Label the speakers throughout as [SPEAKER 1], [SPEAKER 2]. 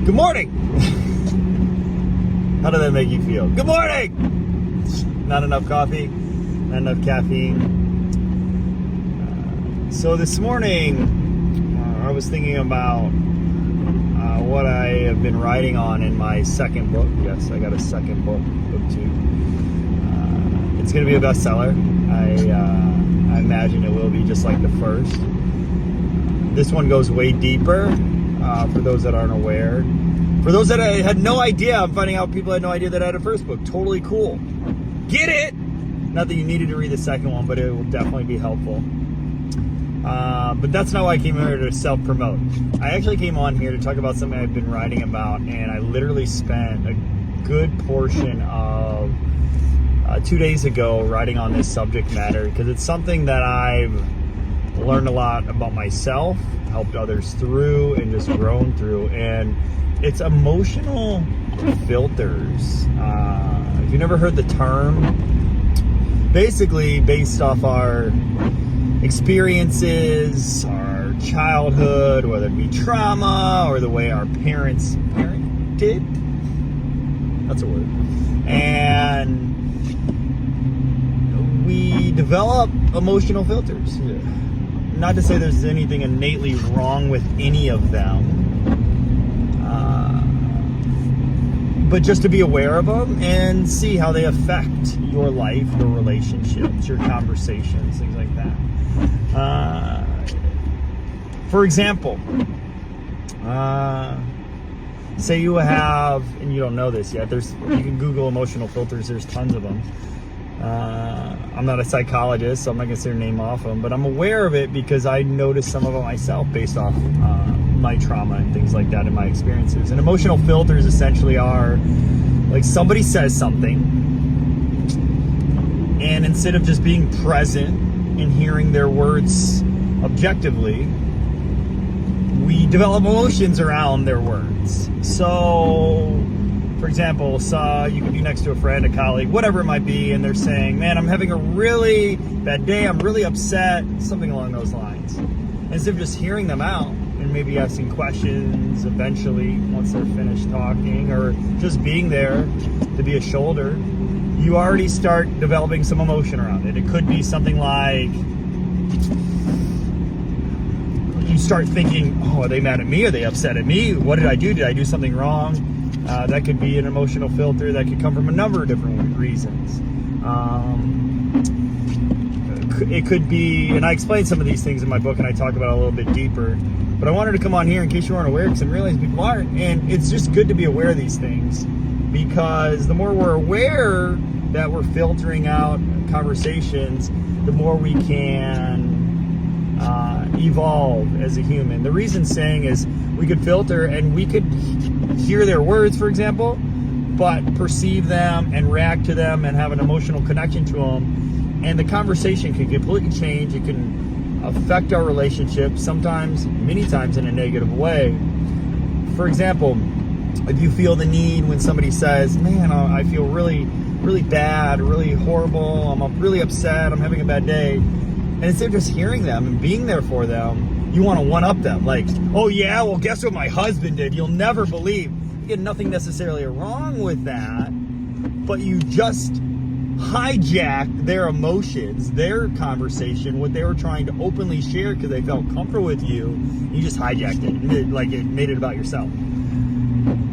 [SPEAKER 1] Good morning. How did that make you feel? Good morning. Not enough coffee, not enough caffeine. So this morning, I was thinking about what I have been writing on in my second book. Yes, I got a second book two. It's going to be a bestseller. I imagine it will be just like the first. This one goes way deeper. For those that aren't aware. For those that I had no idea, I'm finding out people had no idea that I had a first book. Totally cool. Get it? Not that you needed to read the second one, but it will definitely be helpful. But that's not why I came here to self-promote. I actually came on here to talk about something I've been writing about, and I literally spent a good portion of 2 days ago writing on this subject matter, because it's something that I've learned a lot about myself, helped others through, and just grown through. And it's emotional filters. If you've never heard the term, basically based off our experiences, our childhood, whether it be trauma or the way our parents parented, that's a word, and we develop emotional filters. Not to say there's anything innately wrong with any of them, but just to be aware of them and see how they affect your life, your relationships, your conversations, things like that. For example, say you have, and you don't know this yet, you can Google emotional filters, there's tons of them. I'm not a psychologist, so I'm not going to say their name off them, but I'm aware of it because I noticed some of it myself based off my trauma and things like that in my experiences. And emotional filters essentially are like somebody says something, and instead of just being present and hearing their words objectively, we develop emotions around their words. So, for example, you could be next to a friend, a colleague, whatever it might be, and they're saying, man, I'm having a really bad day, I'm really upset, something along those lines. Instead of just hearing them out and maybe asking questions eventually once they're finished talking, or just being there to be a shoulder, you already start developing some emotion around it. It could be something like you start thinking, oh, are they mad at me? Are they upset at me? What did I do? Did I do something wrong? That could be an emotional filter that could come from a number of different reasons. It could be, and I explain some of these things in my book and I talk about it a little bit deeper, but I wanted to come on here in case you weren't aware, because I realize people aren't, and it's just good to be aware of these things, because the more we're aware that we're filtering out conversations, the more we can evolve as a human. The reason saying is we could filter and we could hear their words, for example, but perceive them and react to them and have an emotional connection to them, and the conversation can completely change. It can affect our relationship, sometimes, many times, in a negative way. For example, if you feel the need when somebody says, man, I feel really, really bad, really horrible, I'm really upset, I'm having a bad day, and instead of just hearing them and being there for them, you want to one-up them. Like, oh yeah, well, guess what my husband did? You'll never believe. Again, nothing necessarily wrong with that, but you just hijacked their emotions, their conversation, what they were trying to openly share because they felt comfortable with you. You just hijacked it, it made it about yourself.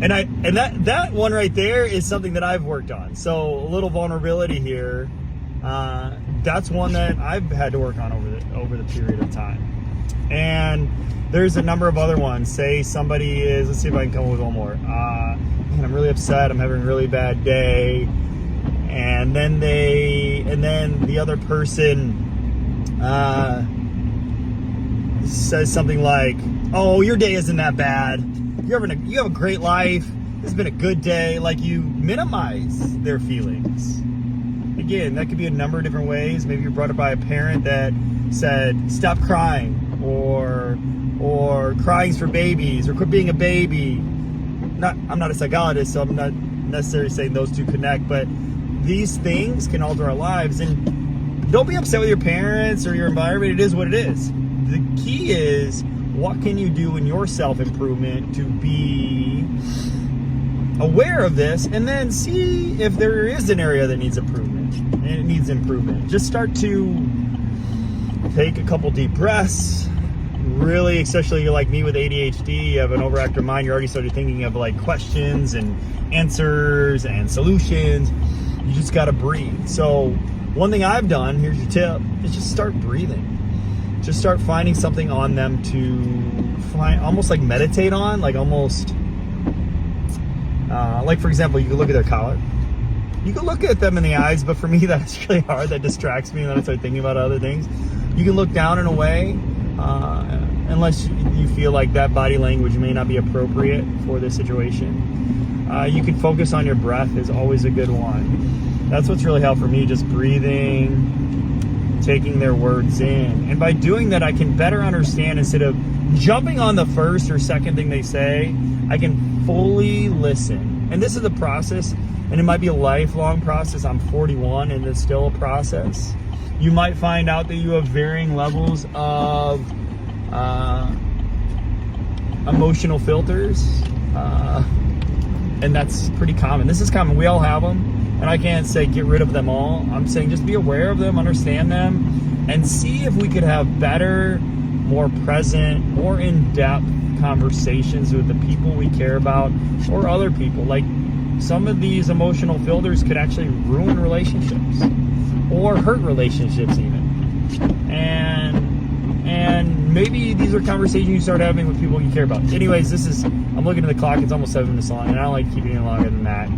[SPEAKER 1] And that one right there is something that I've worked on. So a little vulnerability here. That's one that I've had to work on over the period of time. And there's a number of other ones. Say somebody is, let's see if I can come up with one more. Man, I'm really upset, I'm having a really bad day. And then the other person says something like, oh, your day isn't that bad. You have a great life. It's been a good day. Like, you minimize their feelings. Again, that could be a number of different ways. Maybe you're brought up by a parent that said, stop crying, or crying's for babies, or quit being a baby. I'm not a psychologist, so I'm not necessarily saying those two connect, but these things can alter our lives. And don't be upset with your parents or your environment. It is what it is. The key is, what can you do in your self-improvement to be aware of this, and then see if there is an area that needs improvement, and it needs improvement. Just start to take a couple deep breaths. Really, especially you're like me with ADHD, you have an overactive mind, you're already started thinking of like questions and answers and solutions. You just got to breathe. So one thing I've done, here's your tip, is just start breathing. Just start finding something on them to find, almost like meditate on, like almost, like for example, you can look at their collar. You can look at them in the eyes, but for me, that's really hard. That distracts me, and then I start thinking about other things. You can look down in a way, unless you feel like that body language may not be appropriate for this situation. You can focus on your breath is always a good one. That's what's really helped for me, just breathing, taking their words in. And by doing that, I can better understand, instead of jumping on the first or second thing they say, I can fully listen. And this is a process, and it might be a lifelong process. I'm 41 and it's still a process. You might find out that you have varying levels of emotional filters, and that's pretty common. This is common. We all have them. And I can't say get rid of them all. I'm saying just be aware of them, understand them, and see if we could have better, more present, more in-depth conversations with the people we care about, or other people. Like, some of these emotional filters could actually ruin relationships or hurt relationships even. And maybe these are conversations you start having with people you care about. Anyways, I'm looking at the clock, it's almost 7 minutes long, and I don't like keeping it longer than that.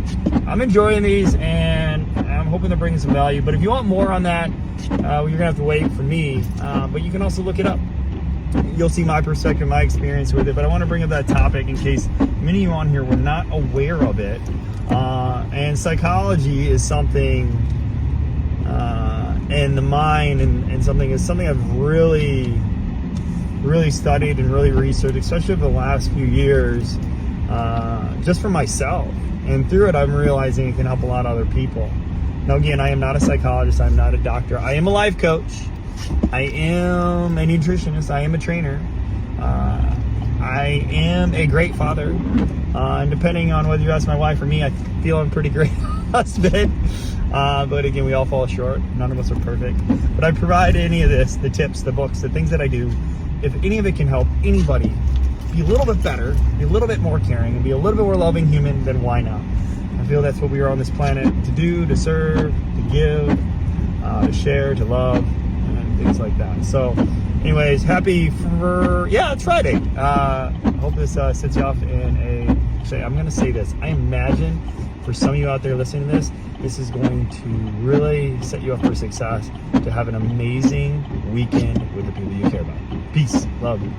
[SPEAKER 1] I'm enjoying these, and I'm hoping to bring some value. But if you want more on that, you're gonna have to wait for me. But you can also look it up. You'll see my perspective, my experience with it. But I want to bring up that topic in case many of you on here were not aware of it. And psychology is something, and the mind and something I've really studied and really researched, especially over the last few years, just for myself. And through it, I'm realizing it can help a lot of other people. Now, again, I am not a psychologist. I'm not a doctor. I am a life coach. I am a nutritionist. I am a trainer. I am a great father. And depending on whether you ask my wife or me, I feel I'm a pretty great husband. But again, we all fall short. None of us are perfect. But I provide any of this, the tips, the books, the things that I do. If any of it can help anybody be a little bit better, be a little bit more caring, and be a little bit more loving human, then why not? I feel that's what we are on this planet to do, to serve, to give, to share, to love, and things like that. So anyways, it's Friday. Hope this sets you off in I'm going to say this. I imagine for some of you out there listening to this is going to really set you up for success, to have an amazing weekend with the people you care about. Peace. Love you.